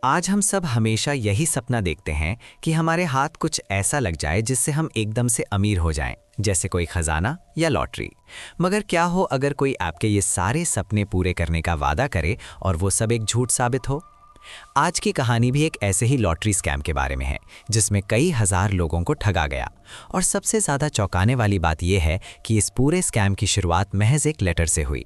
आज हम सब हमेशा यही सपना देखते हैं कि हमारे हाथ कुछ ऐसा लग जाए जिससे हम एकदम से अमीर हो जाएं, जैसे कोई खजाना या लॉटरी। मगर क्या हो अगर कोई आपके ये सारे सपने पूरे करने का वादा करे और वो सब एक झूठ साबित हो। आज की कहानी भी एक ऐसे ही लॉटरी स्कैम के बारे में है, जिसमें कई हजार लोगों को ठगा गया। और सबसे ज़्यादा चौंकाने वाली बात यह है कि इस पूरे स्कैम की शुरुआत महज एक लेटर से हुई।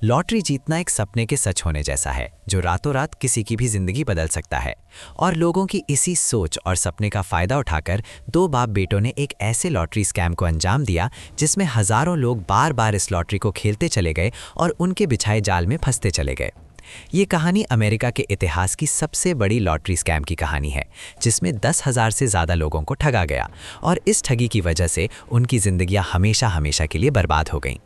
लॉटरी जीतना एक सपने के सच होने जैसा है, जो रातों रात किसी की भी जिंदगी बदल सकता है। और लोगों की इसी सोच और सपने का फायदा उठाकर दो बाप बेटों ने एक ऐसे लॉटरी स्कैम को अंजाम दिया, जिसमें हजारों लोग बार बार इस लॉटरी को खेलते चले गए और उनके बिछाए जाल में फंसते चले गए। ये कहानी अमेरिका के इतिहास की सबसे बड़ी लॉटरी स्कैम की कहानी है, जिसमें 10,000 से ज़्यादा लोगों को ठगा गया और इस ठगी की वजह से उनकी जिंदगियां हमेशा हमेशा के लिए बर्बाद हो गईं।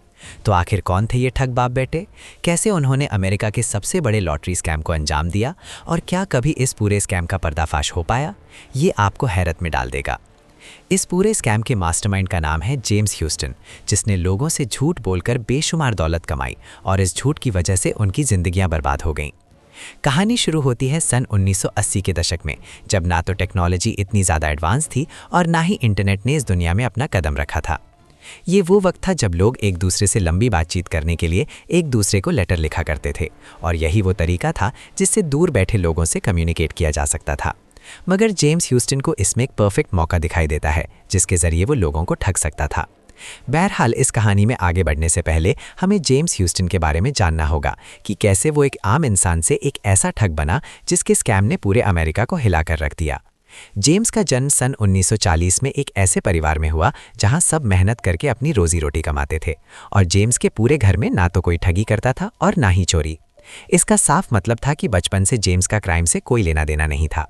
तो आखिर कौन थे ये ठग बाप बेटे? कैसे उन्होंने अमेरिका के सबसे बड़े लॉटरी स्कैम को अंजाम दिया? और क्या कभी इस पूरे स्कैम का पर्दाफाश हो पाया? ये आपको हैरत में डाल देगा। इस पूरे स्कैम के मास्टरमाइंड का नाम है जेम्स ह्यूस्टन, जिसने लोगों से झूठ बोलकर बेशुमार दौलत कमाई और इस झूठ की वजह से उनकी जिंदगियां बर्बाद हो गईं। कहानी शुरू होती है सन 1980 के दशक में, जब ना तो टेक्नोलॉजी इतनी ज़्यादा एडवांस थी और ना ही इंटरनेट ने इस दुनिया में अपना कदम रखा था। ये वो वक्त था जब लोग एक दूसरे से लंबी बातचीत करने के लिए एक दूसरे को लेटर लिखा करते थे, और यही वो तरीका था जिससे दूर बैठे लोगों से कम्युनिकेट किया जा सकता था। मगर जेम्स ह्यूस्टन को इसमें एक परफेक्ट मौका दिखाई देता है, जिसके जरिए वो लोगों को ठग सकता था। बहरहाल, इस कहानी में आगे बढ़ने से पहले हमें जेम्स ह्यूस्टन के बारे में जानना होगा कि कैसे वो एक आम इंसान से एक ऐसा ठग बना जिसके स्कैम ने पूरे अमेरिका को हिलाकर रख दिया। जेम्स का जन्म सन 1940 में एक ऐसे परिवार में हुआ जहां सब मेहनत करके अपनी रोजी रोटी कमाते थे, और जेम्स के पूरे घर में ना तो कोई ठगी करता था और ना ही चोरी। इसका साफ मतलब था कि बचपन से जेम्स का क्राइम से कोई लेना देना नहीं था।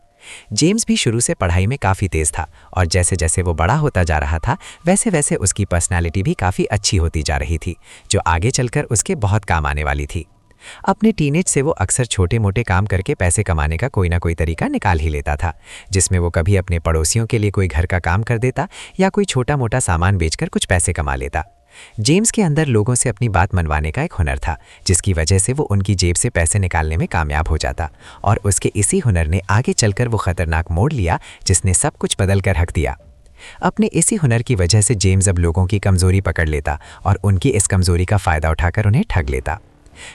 जेम्स भी शुरू से पढ़ाई में काफ़ी तेज़ था, और जैसे जैसे वो बड़ा होता जा रहा था वैसे वैसे उसकी पर्सनैलिटी भी काफ़ी अच्छी होती जा रही थी, जो आगे चलकर उसके बहुत काम आने वाली थी। अपने टीनेज से वो अक्सर छोटे मोटे काम करके पैसे कमाने का कोई ना कोई तरीका निकाल ही लेता था, जिसमें वो कभी अपने पड़ोसियों के लिए कोई घर का काम कर देता या कोई छोटा मोटा सामान बेचकर कुछ पैसे कमा लेता। जेम्स के अंदर लोगों से अपनी बात मनवाने का एक हुनर था, जिसकी वजह से वो उनकी जेब से पैसे निकालने में कामयाब हो जाता, और उसके इसी हुनर ने आगे चलकर वो खतरनाक मोड़ लिया जिसने सब कुछ बदल कर रख दिया। अपने इसी हुनर की वजह से जेम्स अब लोगों की कमजोरी पकड़ लेता और उनकी इस कमजोरी का फायदा उठाकर उन्हें ठग लेता।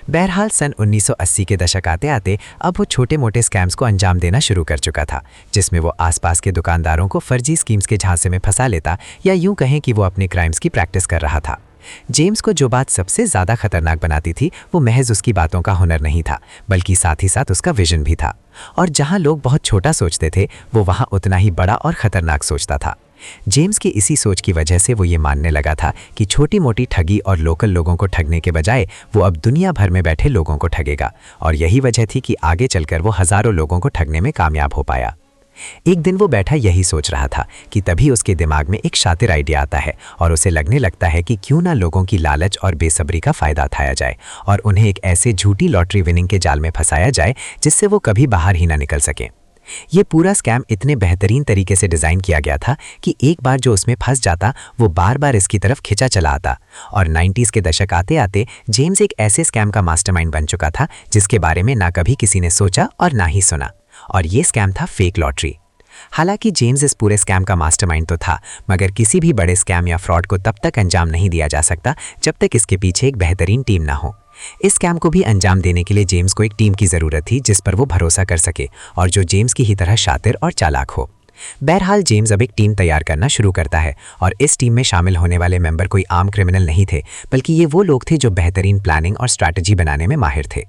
बहरहाल, सन 1980 के दशक आते आते अब वो छोटे मोटे स्कैम्स को अंजाम देना शुरू कर चुका था, जिसमें वो आसपास के दुकानदारों को फर्जी स्कीम्स के झांसे में फंसा लेता, या यूं कहें कि वो अपने क्राइम्स की प्रैक्टिस कर रहा था। जेम्स को जो बात सबसे ज़्यादा खतरनाक बनाती थी वो महज उसकी बातों का हुनर नहीं था, बल्कि साथ ही साथ उसका विजन भी था। और जहां लोग बहुत छोटा सोचते थे, वो वहां उतना ही बड़ा और ख़तरनाक सोचता था। जेम्स की इसी सोच की वजह से वो ये मानने लगा था कि छोटी मोटी ठगी और लोकल लोगों को ठगने के बजाय वो अब दुनिया भर में बैठे लोगों को ठगेगा, और यही वजह थी कि आगे चलकर वो हज़ारों लोगों को ठगने में कामयाब हो पाया। एक दिन वो बैठा यही सोच रहा था कि तभी उसके दिमाग में एक शातिर आइडिया आता है, और उसे लगने लगता है कि क्यों ना लोगों की लालच और बेसब्री का फ़ायदा उठाया जाए और उन्हें एक ऐसे झूठी लॉटरी विनिंग के जाल में फंसाया जाए जिससे वो कभी बाहर ही ना निकल सके। ये पूरा स्कैम इतने बेहतरीन तरीके से डिज़ाइन किया गया था कि एक बार जो उसमें फंस जाता वो बार बार इसकी तरफ खिंचा चला आता, और 90s के दशक आते आते जेम्स एक ऐसे स्कैम का मास्टरमाइंड बन चुका था जिसके बारे में ना कभी किसी ने सोचा और ना ही सुना, और ये स्कैम था फेक लॉटरी। हालांकि जेम्स इस पूरे स्कैम का मास्टरमाइंड तो था, मगर किसी भी बड़े स्कैम या फ्रॉड को तब तक अंजाम नहीं दिया जा सकता जब तक इसके पीछे एक बेहतरीन टीम ना हो। इस स्कैम को भी अंजाम देने के लिए जेम्स को एक टीम की ज़रूरत थी जिस पर वो भरोसा कर सके और जो जेम्स की ही तरह शातिर और चालाक हो। बहरहाल, जेम्स अब एक टीम तैयार करना शुरू करता है, और इस टीम में शामिल होने वाले मेंबर कोई आम क्रिमिनल नहीं थे, बल्कि ये वो लोग थे जो बेहतरीन प्लानिंग और स्ट्रैटेजी बनाने में माहिर थे।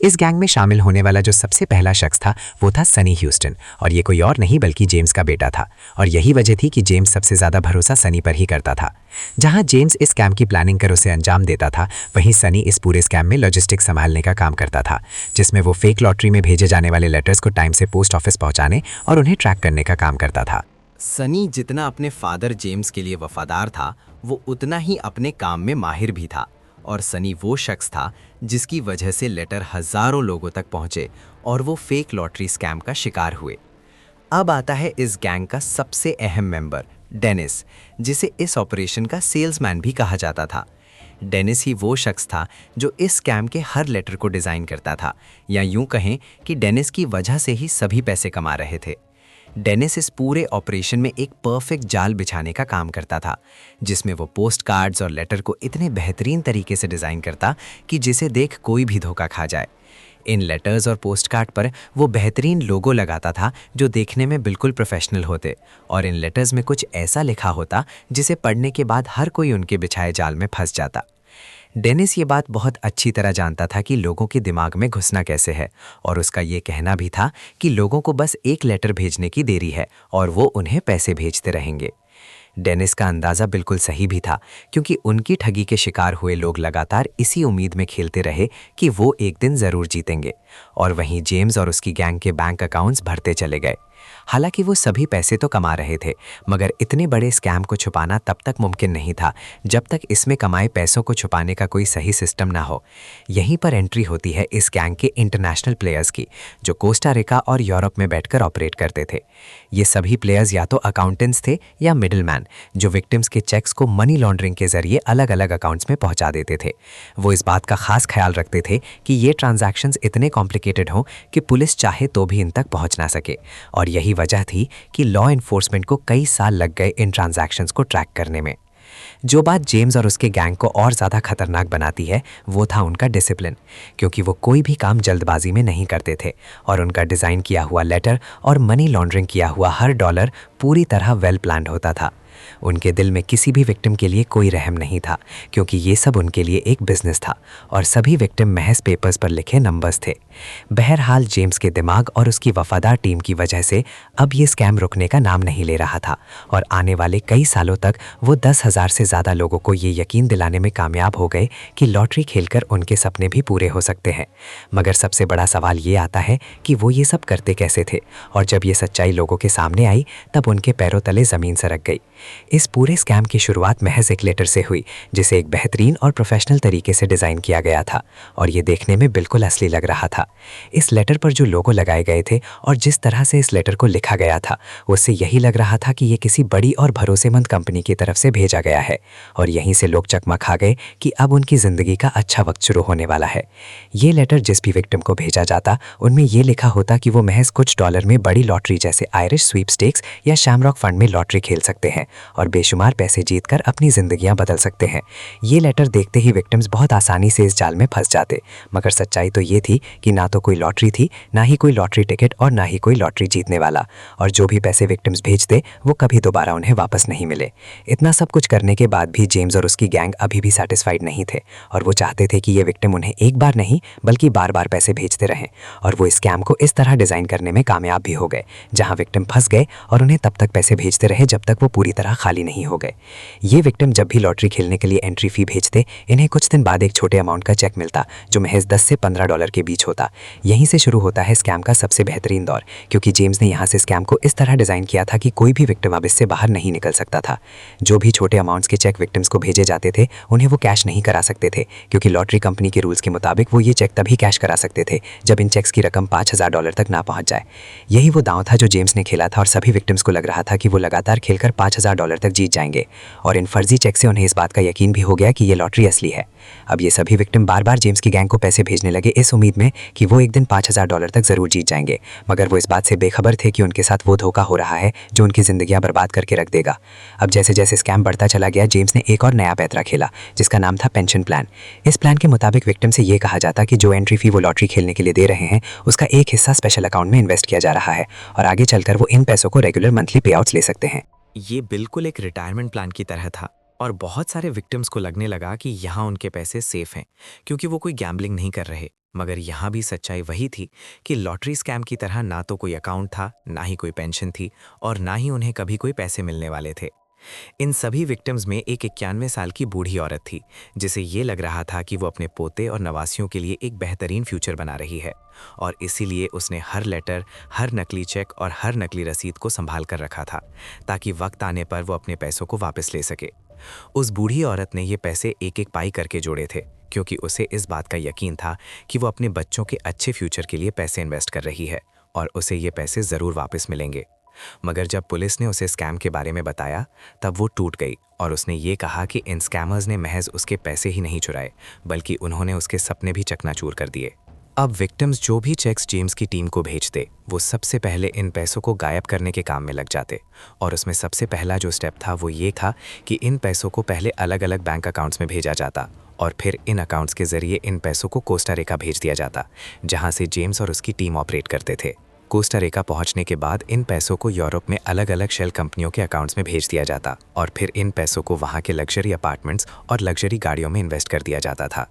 इस गैंग में शामिल होने वाला जो सबसे पहला शख्स था वो था सनी ह्यूस्टन, और ये कोई और नहीं बल्कि जेम्स का बेटा था, और यही वजह थी कि जेम्स सबसे ज़्यादा भरोसा सनी पर ही करता था। जहां जेम्स इस स्कैम की प्लानिंग कर उसे अंजाम देता था, वहीं सनी इस पूरे स्कैम में लॉजिस्टिक्स संभालने का काम करता था, जिसमें वो फेक लॉटरी में भेजे जाने वाले लेटर्स को टाइम से पोस्ट ऑफिस पहुंचाने और उन्हें ट्रैक करने का काम करता था। सनी जितना अपने फादर जेम्स के लिए वफादार था, वो उतना ही अपने काम में माहिर भी था, और सनी वो शख्स था जिसकी वजह से लेटर हजारों लोगों तक पहुंचे और वो फेक लॉटरी स्कैम का शिकार हुए। अब आता है इस गैंग का सबसे अहम मेंबर डेनिस, जिसे इस ऑपरेशन का सेल्समैन भी कहा जाता था। डेनिस ही वो शख्स था जो इस स्कैम के हर लेटर को डिज़ाइन करता था, या यूं कहें कि डेनिस की वजह से ही सभी पैसे कमा रहे थे। डेनिस इस पूरे ऑपरेशन में एक परफेक्ट जाल बिछाने का काम करता था, जिसमें वो पोस्ट कार्ड्स और लेटर को इतने बेहतरीन तरीके से डिज़ाइन करता कि जिसे देख कोई भी धोखा खा जाए। इन लेटर्स और पोस्ट कार्ड पर वो बेहतरीन लोगो लगाता था जो देखने में बिल्कुल प्रोफेशनल होते, और इन लेटर्स में कुछ ऐसा लिखा होता जिसे पढ़ने के बाद हर कोई उनके बिछाए जाल में फंस जाता। डेनिस ये बात बहुत अच्छी तरह जानता था कि लोगों के दिमाग में घुसना कैसे है, और उसका ये कहना भी था कि लोगों को बस एक लेटर भेजने की देरी है और वो उन्हें पैसे भेजते रहेंगे। डेनिस का अंदाज़ा बिल्कुल सही भी था, क्योंकि उनकी ठगी के शिकार हुए लोग लगातार इसी उम्मीद में खेलते रहे कि वो एक दिन ज़रूर जीतेंगे, और वहीं जेम्स और उसकी गैंग के बैंक अकाउंट्स भरते चले गए। हालांकि वो सभी पैसे तो कमा रहे थे, मगर इतने बड़े स्कैम को छुपाना तब तक मुमकिन नहीं था जब तक इसमें कमाए पैसों को छुपाने का कोई सही सिस्टम ना हो। यहीं पर एंट्री होती है इस गैंग के इंटरनेशनल प्लेयर्स की, जो कोस्टा रिका और यूरोप में बैठकर ऑपरेट करते थे। ये सभी प्लेयर्स या तो अकाउंटेंट्स थे या मिडलमैन, जो विक्टिम्स के चेक्स को मनी लॉन्ड्रिंग के जरिए अलग अलग अकाउंट्स में पहुंचा देते थे। वो इस बात का खास ख्याल रखते थे कि ये ट्रांजैक्शंस इतने कॉम्प्लिकेटेड हों कि पुलिस चाहे तो भी इन तक पहुंच ना सके, और यही वजह थी कि लॉ एनफोर्समेंट को कई साल लग गए इन ट्रांजैक्शंस को ट्रैक करने में। जो बात जेम्स और उसके गैंग को और ज़्यादा खतरनाक बनाती है वो था उनका डिसिप्लिन, क्योंकि वो कोई भी काम जल्दबाजी में नहीं करते थे, और उनका डिज़ाइन किया हुआ लेटर और मनी लॉन्ड्रिंग किया हुआ हर डॉलर पूरी तरह वेल प्लान्ड होता था। उनके दिल में किसी भी विक्टिम के लिए कोई रहम नहीं था, क्योंकि ये सब उनके लिए एक बिजनेस था और सभी विक्टिम महज पेपर्स पर लिखे नंबर्स थे। बहरहाल जेम्स के दिमाग और उसकी वफादार टीम की वजह से अब ये स्कैम रुकने का नाम नहीं ले रहा था, और आने वाले कई सालों तक वो 10,000 से ज़्यादा लोगों को ये यकीन दिलाने में कामयाब हो गए कि लॉटरी खेलकर उनके सपने भी पूरे हो सकते हैं। मगर सबसे बड़ा सवाल ये आता है कि वो ये सब करते कैसे थे, और जब ये सच्चाई लोगों के सामने आई तब उनके पैरों तले ज़मीन सरक गई। इस पूरे स्कैम की शुरुआत महज एक लेटर से हुई, जिसे एक बेहतरीन और प्रोफेशनल तरीके से डिज़ाइन किया गया था, और ये देखने में बिल्कुल असली लग रहा था। इस लेटर पर जो लोगो लगाए गए थे और जिस तरह से इस लेटर को लिखा गया था, उससे यही लग रहा था कि ये किसी बड़ी और भरोसेमंद कंपनी की तरफ से भेजा गया है, और यहीं से लोग चकमा खा गए कि अब उनकी ज़िंदगी का अच्छा वक्त शुरू होने वाला है। ये लेटर जिस भी विक्टिम को भेजा जाता, उनमें ये लिखा होता कि वो महज कुछ डॉलर में बड़ी लॉटरी जैसे आयरिश स्वीपस्टेक्स या शैमरॉक फंड में लॉटरी खेल सकते हैं और बेशुमार पैसे जीतकर अपनी ज़िंदगियां बदल सकते हैं। ये लेटर देखते ही विक्टिम्स बहुत आसानी से इस जाल में फंस जाते, मगर सच्चाई तो ये थी कि ना तो कोई लॉटरी थी, ना ही कोई लॉटरी टिकट और ना ही कोई लॉटरी जीतने वाला, और जो भी पैसे विक्टिम्स भेजते वो कभी दोबारा उन्हें वापस नहीं मिले। इतना सब कुछ करने के बाद भी जेम्स और उसकी गैंग अभी भी सेटिस्फाइड नहीं थे, और वो चाहते थे कि ये विक्टिम उन्हें एक बार नहीं बल्कि बार बार पैसे भेजते रहें, और वो इस स्कैम को इस तरह डिज़ाइन करने में कामयाब भी हो गए जहाँ विक्टिम फंस गए और उन्हें तब तक पैसे भेजते रहे जब तक वो पूरी तरह खाली नहीं हो गए। ये विक्टिम जब भी लॉटरी खेलने के लिए एंट्री फी भेजते, इन्हें कुछ दिन बाद एक छोटे अमाउंट का चेक मिलता जो महज 10 से 15 डॉलर के बीच होता। यहीं से शुरू होता है स्कैम का सबसे बेहतरीन दौर, क्योंकि जेम्स ने यहाँ से स्कैम को इस तरह डिज़ाइन किया था कि कोई भी विक्टिम अब इससे बाहर नहीं निकल सकता था। जो भी छोटे अमाउंट्स के चेक विक्टिम्स को भेजे जाते थे, उन्हें वो कैश नहीं करा सकते थे, क्योंकि लॉटरी कंपनी के रूल्स के मुताबिक वो ये चेक तभी कैश करा सकते थे जब इन चेक्स की रकम 5,000 डॉलर तक ना पहुंच जाए। यही वो दांव था जो जेम्स ने खेला था, और सभी विक्टिम्स को लग रहा था कि वो लगातार खेलकर 5,000 डॉलर तक जीत जाएंगे, और इन फर्जी चेक से उन्हें इस बात का यकीन भी हो गया कि ये लॉटरी असली है। अब ये सभी विक्टिम बार बार जेम्स की गैंग को पैसे भेजने लगे इस उम्मीद में कि वो एक दिन 5,000 डॉलर तक जरूर जीत जाएंगे, मगर वो इस बात से बेखबर थे कि उनके साथ वो धोखा हो रहा है जो उनकी जिंदगियां बर्बाद करके रख देगा। अब जैसे जैसे स्कैम बढ़ता चला गया, जेम्स ने एक और नया पैतरा खेला जिसका नाम था पेंशन प्लान। इस प्लान के मुताबिक विक्टिम से ये कहा जाता कि जो एंट्री फी वो लॉटरी खेलने के लिए दे रहे हैं उसका एक हिस्सा स्पेशल अकाउंट में इन्वेस्ट किया जा रहा है, और आगे चलकर वो इन पैसों को रेगुलर मंथली पे आउट्स ले सकते हैं। ये बिल्कुल एक रिटायरमेंट प्लान की तरह था, और बहुत सारे विक्टिम्स को लगने लगा कि यहाँ उनके पैसे सेफ हैं क्योंकि वो कोई गैम्बलिंग नहीं कर रहे। मगर यहाँ भी सच्चाई वही थी कि लॉटरी स्कैम की तरह ना तो कोई अकाउंट था, ना ही कोई पेंशन थी, और ना ही उन्हें कभी कोई पैसे मिलने वाले थे। इन सभी विक्टिम्स में एक 91 साल की बूढ़ी औरत थी, जिसे ये लग रहा था कि वो अपने पोते और नवासियों के लिए एक बेहतरीन फ्यूचर बना रही है, और इसीलिए उसने हर लेटर, हर नकली चेक और हर नकली रसीद को संभाल कर रखा था ताकि वक्त आने पर वो अपने पैसों को वापस ले सके। उस बूढ़ी औरत ने ये पैसे एक एक पाई करके जोड़े थे, क्योंकि उसे इस बात का यकीन था कि वो अपने बच्चों के अच्छे फ्यूचर के लिए पैसे इन्वेस्ट कर रही है और उसे ये पैसे ज़रूर वापस मिलेंगे। मगर जब पुलिस ने उसे स्कैम के बारे में बताया तब वो टूट गई और उसने ये कहा कि इन स्कैमर्स ने महज उसके पैसे ही नहीं चुराए बल्कि उन्होंने उसके सपने भी चकनाचूर कर दिए। अब विक्टिम्स जो भी चेक्स जेम्स की टीम को भेजते वो सबसे पहले इन पैसों को गायब करने के काम में लग जाते और उसमें सबसे पहला जो स्टेप था वो ये था कि इन पैसों को पहले अलग अलग बैंक अकाउंट्स में भेजा जाता और फिर इन अकाउंट्स के जरिए इन पैसों को कोस्टा रिका भेज दिया जाता, जहां से जेम्स और उसकी टीम ऑपरेट करते थे। कोस्टा रिका पहुंचने के बाद इन पैसों को यूरोप में अलग अलग शेल कंपनियों के अकाउंट्स में भेज दिया जाता और फिर इन पैसों को वहां के लग्जरी अपार्टमेंट्स और लग्जरी गाड़ियों में इन्वेस्ट कर दिया जाता था।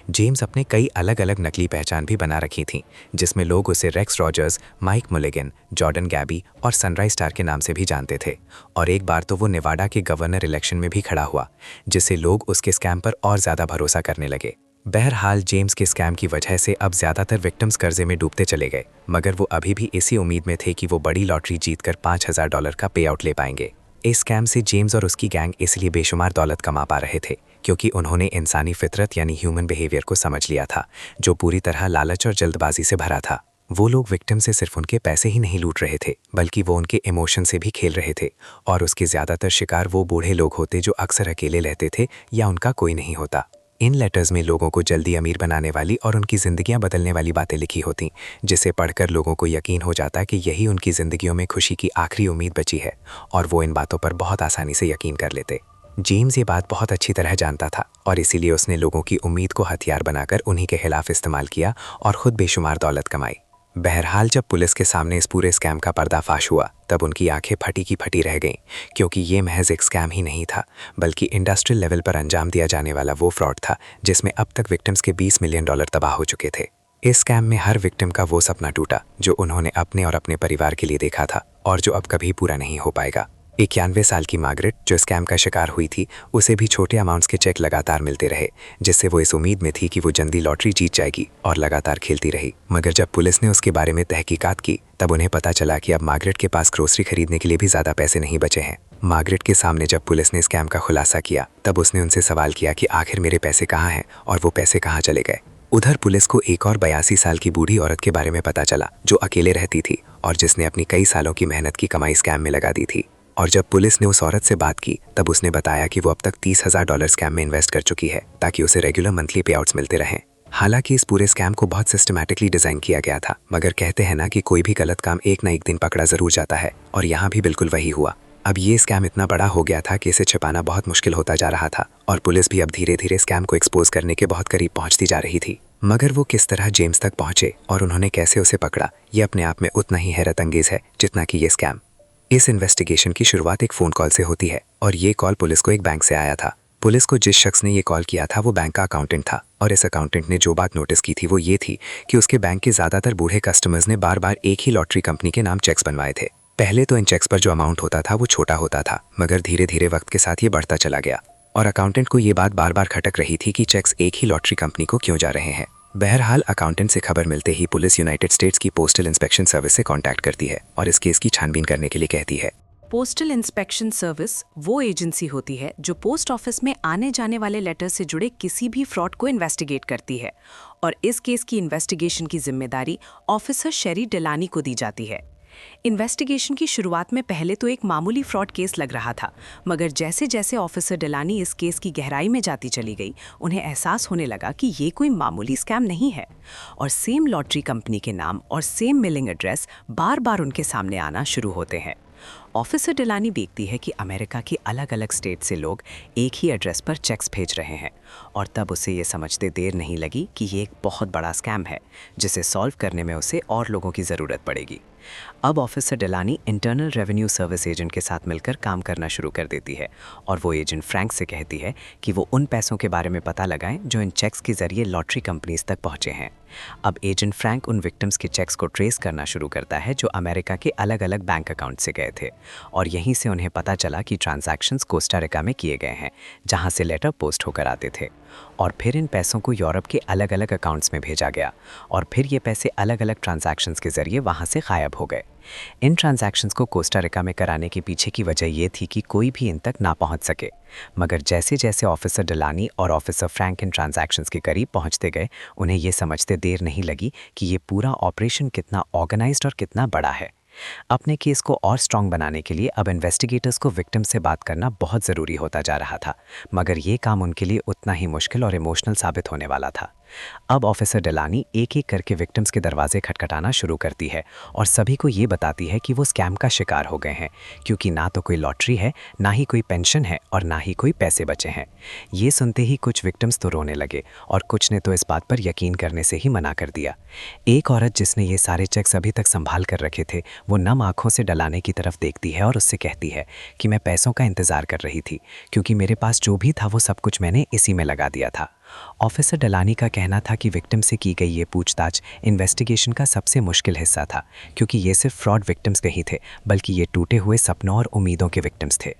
जेम्स अपने कई अलग अलग नकली पहचान भी बना रखी थी, जिसमें लोग उसे Rex Rogers, Mike Mulligan, Jordan Gabby और सनराइज स्टार के नाम से भी जानते थे। और एक बार तो वो नेवाडा के गवर्नर इलेक्शन में भी खड़ा हुआ, जिससे लोग उसके स्कैम पर और ज़्यादा भरोसा करने लगे। बहरहाल जेम्स के स्कैम की वजह से अब ज़्यादातर विक्टिम्स कर्जे में डूबते चले गए, मगर वो अभी भी इसी उम्मीद में थे कि वो बड़ी लॉटरी जीतकर $5000 का पे आउट ले पाएंगे। इस स्कैम से जेम्स और उसकी गैंग इसलिए बेशुमार दौलत कमा पा रहे थे क्योंकि उन्होंने इंसानी फितरत यानी ह्यूमन बिहेवियर को समझ लिया था, जो पूरी तरह लालच और जल्दबाजी से भरा था। वो लोग विक्टिम से सिर्फ उनके पैसे ही नहीं लूट रहे थे बल्कि वो उनके इमोशन से भी खेल रहे थे और उसके ज़्यादातर शिकार वो बूढ़े लोग होते जो अक्सर अकेले रहते थे या उनका कोई नहीं होता। इन लेटर्स में लोगों को जल्दी अमीर बनाने वाली और उनकी ज़िंदगियां बदलने वाली बातें लिखी होती, जिसे पढ़कर लोगों को यकीन हो जाता कि यही उनकी ज़िंदगियों में खुशी की आखिरी उम्मीद बची है और वो इन बातों पर बहुत आसानी से यकीन कर लेते। जेम्स ये बात बहुत अच्छी तरह जानता था और इसीलिए उसने लोगों की उम्मीद को हथियार बनाकर उन्हीं के खिलाफ इस्तेमाल किया और ख़ुद बेशुमार दौलत कमाई। बहरहाल जब पुलिस के सामने इस पूरे स्कैम का पर्दाफाश हुआ तब उनकी आंखें फटी की फटी रह गईं, क्योंकि ये महज एक स्कैम ही नहीं था बल्कि इंडस्ट्रियल लेवल पर अंजाम दिया जाने वाला वो फ्रॉड था जिसमें अब तक विक्टिम्स के $20 मिलियन तबाह हो चुके थे। इस स्कैम में हर विक्टिम का वो सपना टूटा जो उन्होंने अपने और अपने परिवार के लिए देखा था और जो अब कभी पूरा नहीं हो पाएगा। 91 साल की मार्गरेट जो स्कैम का शिकार हुई थी, उसे भी छोटे अमाउंट्स के चेक लगातार मिलते रहे, जिससे वो इस उम्मीद में थी कि वो जल्दी लॉटरी जीत जाएगी और लगातार खेलती रही। मगर जब पुलिस ने उसके बारे में तहकीकात की तब उन्हें पता चला कि अब मार्गरेट के पास ग्रोसरी खरीदने के लिए भी ज़्यादा पैसे नहीं बचे हैं। मार्गरेट के सामने जब पुलिस ने स्कैम का खुलासा किया तब उसने उनसे सवाल किया कि आखिर मेरे पैसे कहाँ हैं और वो पैसे कहाँ चले गए। उधर पुलिस को एक और 82 साल की बूढ़ी औरत के बारे में पता चला जो अकेले रहती थी और जिसने अपनी कई सालों की मेहनत की कमाई स्कैम में लगा दी थी। और जब पुलिस ने उस औरत से बात की तब उसने बताया कि वो अब तक $30,000 स्कैम में इन्वेस्ट कर चुकी है ताकि उसे रेगुलर मंथली पे आउट्स मिलते रहें। हालांकि इस पूरे स्कैम को बहुत सिस्टमैटिकली डिज़ाइन किया गया था, मगर कहते हैं ना कि कोई भी गलत काम एक ना एक दिन पकड़ा ज़रूर जाता है, और यहाँ भी बिल्कुल वही हुआ। अब ये स्कैम इतना बड़ा हो गया था कि इसे छिपाना बहुत मुश्किल होता जा रहा था और पुलिस भी अब धीरे धीरे स्कैम को एक्सपोज करने के बहुत करीब पहुँचती जा रही थी। मगर वो किस तरह जेम्स तक पहुँचे और उन्होंने कैसे उसे पकड़ा, ये अपने आप में उतना ही हैरत अंगेज है जितना कि ये स्कैम। इस इन्वेस्टिगेशन की शुरुआत एक फ़ोन कॉल से होती है और ये कॉल पुलिस को एक बैंक से आया था। पुलिस को जिस शख्स ने ये कॉल किया था वो बैंक का अकाउंटेंट था और इस अकाउंटेंट ने जो बात नोटिस की थी वो ये थी कि उसके बैंक के ज़्यादातर बूढ़े कस्टमर्स ने बार बार एक ही लॉटरी कंपनी के नाम चेक्स बनवाए थे। पहले तो इन चेक्स पर जो अमाउंट होता था वो छोटा होता था, मगर धीरे धीरे वक्त के साथ ये बढ़ता चला गया और अकाउंटेंट को ये बात बार बार खटक रही थी कि चेक्स एक ही लॉटरी कंपनी को क्यों जा रहे हैं। बहरहाल अकाउंटेंट से खबर मिलते ही पुलिस यूनाइटेड स्टेट्स की पोस्टल इंस्पेक्शन सर्विस से कांटेक्ट करती है और इस केस की छानबीन करने के लिए कहती है। पोस्टल इंस्पेक्शन सर्विस वो एजेंसी होती है जो पोस्ट ऑफिस में आने जाने वाले लेटर से जुड़े किसी भी फ्रॉड को इन्वेस्टिगेट करती है और इस केस की इन्वेस्टिगेशन की जिम्मेदारी ऑफिसर शेरी डेलानी को दी जाती है। इन्वेस्टिगेशन की शुरुआत में पहले तो एक मामूली फ्रॉड केस लग रहा था, मगर जैसे जैसे ऑफिसर डेलानी इस केस की गहराई में जाती चली गई, उन्हें एहसास होने लगा कि ये कोई मामूली स्कैम नहीं है और सेम लॉटरी कंपनी के नाम और सेम मिलिंग एड्रेस बार बार उनके सामने आना शुरू होते हैं। ऑफिसर डेलानी देखती है कि अमेरिका की अलग अलग स्टेट से लोग एक ही एड्रेस पर चेक्स भेज रहे हैं और तब उसे ये समझते देर नहीं लगी कि ये एक बहुत बड़ा स्कैम है जिसे सॉल्व करने में उसे और लोगों की ज़रूरत पड़ेगी। अब officer Delaney internal revenue service agent के साथ मिलकर काम करना शुरू कर देती है और वो एजेंट फ्रैंक से कहती है कि वो उन पैसों के बारे में पता लगाएं जो इन चेक्स के जरिए लॉटरी कंपनीज तक पहुंचे हैं। अब एजेंट फ्रैंक उन विक्टिम्स के चेक्स को ट्रेस करना शुरू करता है जो अमेरिका के अलग अलग बैंक अकाउंट से गए थे और यहीं से उन्हें पता चला कि ट्रांजैक्शंस कोस्टा रिका में किए गए हैं जहां से लेटर पोस्ट होकर आते थे और फिर इन पैसों को यूरोप के अलग अलग अकाउंट्स में भेजा गया और फिर ये पैसे अलग अलग ट्रांजैक्शंस के जरिए वहां से गायब हो गए। इन ट्रांजैक्शंस को कोस्टा रिका में कराने के पीछे की वजह ये थी कि कोई भी इन तक ना पहुंच सके, मगर जैसे जैसे ऑफिसर डेलानी और ऑफिसर फ्रैंक इन ट्रांजैक्शंस के करीब पहुंचते गए, उन्हें ये समझते देर नहीं लगी कि ये पूरा ऑपरेशन कितना ऑर्गेनाइज्ड और कितना बड़ा है। अपने केस को और स्ट्रॉन्ग बनाने के लिए अब इन्वेस्टिगेटर्स को विक्टिम से बात करना बहुत ज़रूरी होता जा रहा था, मगर ये काम उनके लिए उतना ही मुश्किल और इमोशनल साबित होने वाला था। अब ऑफिसर डेलानी एक एक करके विक्टिम्स के दरवाजे खटखटाना शुरू करती है और सभी को ये बताती है कि वो स्कैम का शिकार हो गए हैं, क्योंकि ना तो कोई लॉटरी है, ना ही कोई पेंशन है और ना ही कोई पैसे बचे हैं। ये सुनते ही कुछ विक्टिम्स तो रोने लगे और कुछ ने तो इस बात पर यकीन करने से ही मना कर दिया। एक औरत जिसने ये सारे चेक्स अभी तक संभाल कर रखे थे, वो नम आंखों से डेलानी की तरफ देखती है और उससे कहती है कि मैं पैसों का इंतजार कर रही थी, क्योंकि मेरे पास जो भी था वो सब कुछ मैंने इसी में लगा दिया था। ऑफिसर डेलानी का कहना था कि विक्टिम से की गई ये पूछताछ इन्वेस्टिगेशन का सबसे मुश्किल हिस्सा था, क्योंकि ये सिर्फ फ्रॉड विक्टिम्स नहीं थे, बल्कि ये टूटे हुए सपनों और उम्मीदों के विक्टिम्स थे।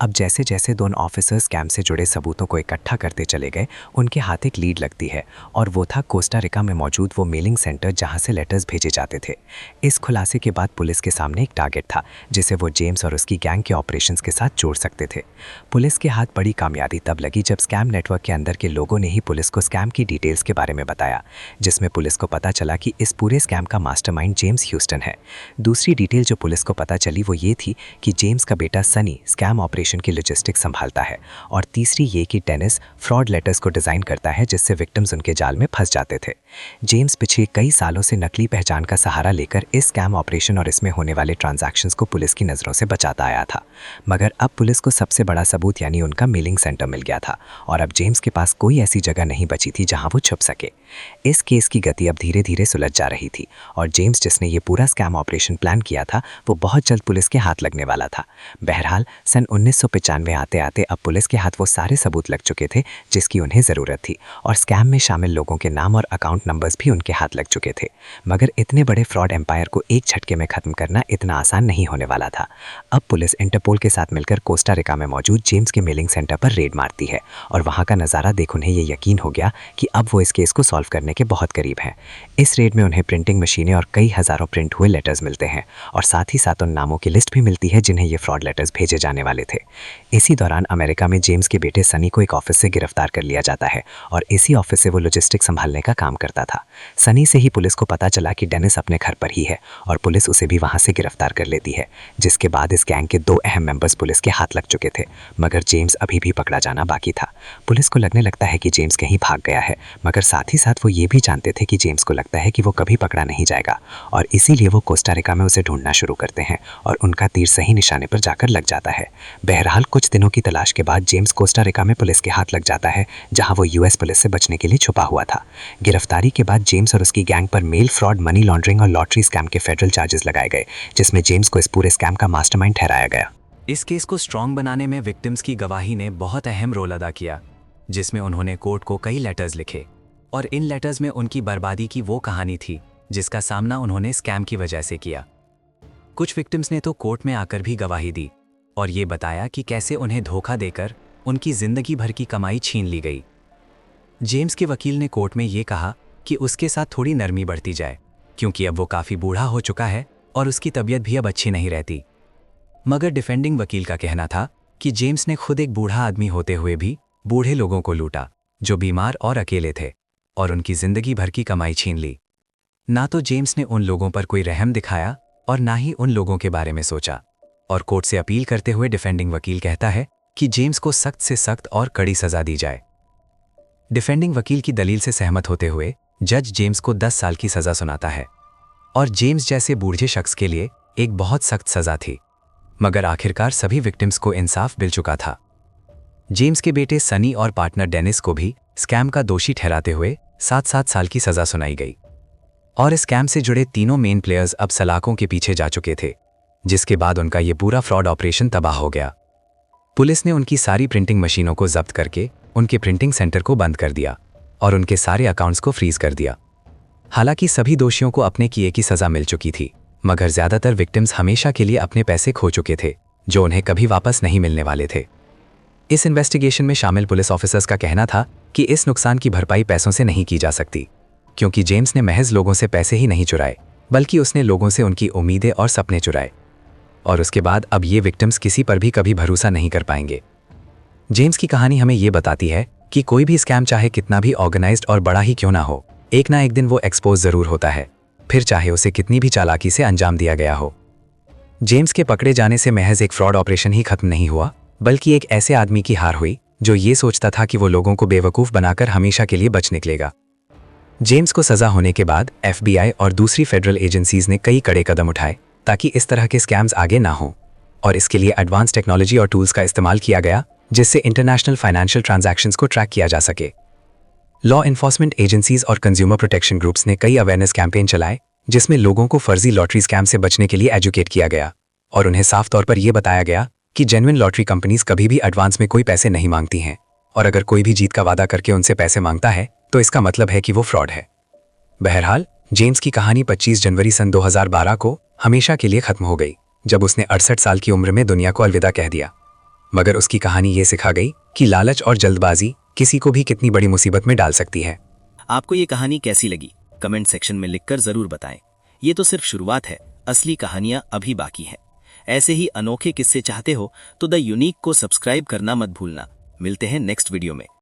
अब जैसे जैसे दोनों ऑफिसर्स स्कैम से जुड़े सबूतों को इकट्ठा करते चले गए, उनके हाथ एक लीड लगती है और वो था कोस्टा रिका में मौजूद वो मेलिंग सेंटर जहाँ से लेटर्स भेजे जाते थे। इस खुलासे के बाद पुलिस के सामने एक टारगेट था जिसे वो जेम्स और उसकी गैंग के ऑपरेशंस के साथ जोड़ सकते थे। पुलिस के हाथ बड़ी कामयाबी तब लगी जब स्कैम नेटवर्क के अंदर के लोगों ने ही पुलिस को स्कैम की डिटेल्स के बारे में बताया, जिसमें पुलिस को पता चला कि इस पूरे स्कैम का मास्टरमाइंड जेम्स ह्यूस्टन है। दूसरी डिटेल जो पुलिस को पता चली वो ये थी कि जेम्स का बेटा सनी स्कैम ऑपरेशन की लॉजिस्टिक्स संभालता है, और तीसरी ये कि डेनिस फ्रॉड लेटर्स को डिज़ाइन करता है जिससे विक्टिम्स उनके जाल में फंस जाते थे। जेम्स पिछले कई सालों से नकली पहचान का सहारा लेकर इस स्कैम ऑपरेशन और इसमें होने वाले ट्रांजैक्शंस को पुलिस की नज़रों से बचाता आया था, मगर अब पुलिस को सबसे बड़ा सबूत यानी उनका मेलिंग सेंटर मिल गया था और अब जेम्स के पास कोई ऐसी जगह नहीं बची थी जहां वो छुप सके। इस केस की गति अब धीरे धीरे सुलझ जा रही थी और जेम्स जिसने ये पूरा स्कैम ऑपरेशन प्लान किया था वो बहुत जल्द पुलिस के हाथ लगने वाला था। बहरहाल सन 1995 आते आते अब पुलिस के हाथ वो सारे सबूत लग चुके थे जिसकी उन्हें ज़रूरत थी, और स्कैम में शामिल लोगों के नाम और अकाउंट नंबर्स भी उनके हाथ लग चुके थे। मगर इतने बड़े फ्रॉड एम्पायर को एक झटके में ख़त्म करना इतना आसान नहीं होने वाला था। अब पुलिस इंटरपोल के साथ मिलकर कोस्टा रिका में मौजूद जेम्स के मेलिंग सेंटर पर रेड मारती है और वहाँ का नज़ारा देख उन्हें ये यकीन हो गया कि अब वो इस केस को सॉल्व करने के बहुत करीब हैं। इस रेड में उन्हें प्रिंटिंग मशीनें और कई हज़ारों प्रिंट हुए लेटर्स मिलते हैं और साथ ही साथ उन नामों की लिस्ट भी मिलती है जिन्हें ये फ्रॉड लेटर्स भेजे जाने वाले थे। इसी दौरान अमेरिका में जेम्स के बेटे सनी को एक ऑफिस से गिरफ्तार कर लिया जाता है और इसी ऑफिस से वो लॉजिस्टिक्स संभालने का काम करता था। सनी से ही पुलिस को पता चला कि डेनिस अपने घर पर ही है और पुलिस उसे भी वहाँ से गिरफ्तार कर लेती है, जिसके बाद इस गैंग के 2 अहम मेंबर्स पुलिस के हाथ लग चुके थे, मगर जेम्स अभी भी पकड़ा जाना बाकी था। पुलिस को लगने लगता है कि जेम्स कहीं भाग गया है, मगर साथ ही साथ वो ये भी जानते थे कि जेम्स को लगता है कि वो कभी पकड़ा नहीं जाएगा और इसीलिए वो कोस्टा रिका में उसे ढूंढना शुरू करते हैं और उनका तीर सही निशाने पर जाकर लग जाता है। बहरहाल कुछ दिनों की तलाश के बाद जेम्स कोस्टा रिका में पुलिस के हाथ लग जाता है, जहां वो यूएस पुलिस से बचने के लिए छुपा हुआ था। गिरफ्तारी के बाद जेम्स और उसकी गैंग पर मेल फ्रॉड, मनी लॉन्ड्रिंग और लॉटरी स्कैम के फेडरल चार्जेस लगाए गए, जिसमें जेम्स को इस पूरे स्कैम का मास्टरमाइंड ठहराया गया। इस केस को स्ट्रॉन्ग बनाने में विक्टिम्स की गवाही ने बहुत अहम रोल अदा किया, जिसमें उन्होंने कोर्ट को कई लेटर्स लिखे और इन लेटर्स में उनकी बर्बादी की वो कहानी थी जिसका सामना उन्होंने स्कैम की वजह से किया। कुछ विक्टिम्स ने तो कोर्ट में आकर भी गवाही दी और ये बताया कि कैसे उन्हें धोखा देकर उनकी जिंदगी भर की कमाई छीन ली गई। जेम्स के वकील ने कोर्ट में ये कहा कि उसके साथ थोड़ी नरमी बरती जाए, क्योंकि अब वो काफ़ी बूढ़ा हो चुका है और उसकी तबीयत भी अब अच्छी नहीं रहती। मगर डिफेंडिंग वकील का कहना था कि जेम्स ने खुद एक बूढ़ा आदमी होते हुए भी बूढ़े लोगों को लूटा जो बीमार और अकेले थे और उनकी जिंदगी भर की कमाई छीन ली। ना तो जेम्स ने उन लोगों पर कोई रहम दिखाया और ना ही उन लोगों के बारे में सोचा, और कोर्ट से अपील करते हुए डिफेंडिंग वकील कहता है कि जेम्स को सख्त से सख्त और कड़ी सजा दी जाए। डिफेंडिंग वकील की दलील से सहमत होते हुए जज जेम्स को 10 साल की सजा सुनाता है और जेम्स जैसे बूढ़े शख्स के लिए एक बहुत सख्त सजा थी, मगर आखिरकार सभी विक्टिम्स को इंसाफ मिल चुका था। जेम्स के बेटे सनी और पार्टनर डेनिस को भी स्कैम का दोषी ठहराते हुए 7 साल की सजा सुनाई गई और इस स्कैम से जुड़े तीनों मेन प्लेयर्स अब सलाखों के पीछे जा चुके थे, जिसके बाद उनका ये पूरा फ्रॉड ऑपरेशन तबाह हो गया। पुलिस ने उनकी सारी प्रिंटिंग मशीनों को जब्त करके उनके प्रिंटिंग सेंटर को बंद कर दिया और उनके सारे अकाउंट्स को फ्रीज कर दिया। हालांकि सभी दोषियों को अपने किए की सजा मिल चुकी थी, मगर ज़्यादातर विक्टिम्स हमेशा के लिए अपने पैसे खो चुके थे जो उन्हें कभी वापस नहीं मिलने वाले थे। इस इन्वेस्टिगेशन में शामिल पुलिस ऑफिसर्स का कहना था कि इस नुकसान की भरपाई पैसों से नहीं की जा सकती, क्योंकि जेम्स ने महज लोगों से पैसे ही नहीं चुराए, बल्कि उसने लोगों से उनकी उम्मीदें और सपने चुराए, और उसके बाद अब ये विक्टिम्स किसी पर भी कभी भरोसा नहीं कर पाएंगे। जेम्स की कहानी हमें ये बताती है कि कोई भी स्कैम चाहे कितना भी ऑर्गेनाइज्ड और बड़ा ही क्यों ना हो, एक ना एक दिन वो एक्सपोज ज़रूर होता है, फिर चाहे उसे कितनी भी चालाकी से अंजाम दिया गया हो। जेम्स के पकड़े जाने से महज एक फ्रॉड ऑपरेशन ही खत्म नहीं हुआ, बल्कि एक ऐसे आदमी की हार हुई जो ये सोचता था कि वो लोगों को बेवकूफ़ बनाकर हमेशा के लिए बच निकलेगा। जेम्स को सजा होने के बाद FBI और दूसरी फेडरल एजेंसीज ने कई कड़े कदम उठाए ताकि इस तरह के स्कैम्स आगे ना हों, और इसके लिए एडवांस टेक्नोलॉजी और टूल्स का इस्तेमाल किया गया जिससे इंटरनेशनल फाइनेंशियल ट्रांजैक्शंस को ट्रैक किया जा सके। लॉ इन्फोर्समेंट एजेंसीज और कंज्यूमर प्रोटेक्शन ग्रुप्स ने कई अवेयरनेस कैंपेन चलाए जिसमें लोगों को फर्जी लॉटरी स्कैम से बचने के लिए एजुकेट किया गया और उन्हें साफ तौर पर यह बताया गया कि जेन्युइन लॉटरी कंपनीज कभी भी एडवांस में कोई पैसे नहीं मांगती हैं, और अगर कोई भी जीत का वादा करके उनसे पैसे मांगता है तो इसका मतलब है कि वो फ्रॉड है। बहरहाल, जेम्स की कहानी 25 जनवरी सन 2012 को हमेशा के लिए खत्म हो गई जब उसने 68 साल की उम्र में दुनिया को अलविदा कह दिया। मगर उसकी कहानी ये सिखा गई कि लालच और जल्दबाजी किसी को भी कितनी बड़ी मुसीबत में डाल सकती है। आपको ये कहानी कैसी लगी कमेंट सेक्शन में लिखकर जरूर बताएं। ये तो सिर्फ शुरुआत है, असली कहानियां अभी बाकी हैं। ऐसे ही अनोखे किस्से चाहते हो तो द यूनिक को सब्सक्राइब करना मत भूलना। मिलते हैं नेक्स्ट वीडियो में।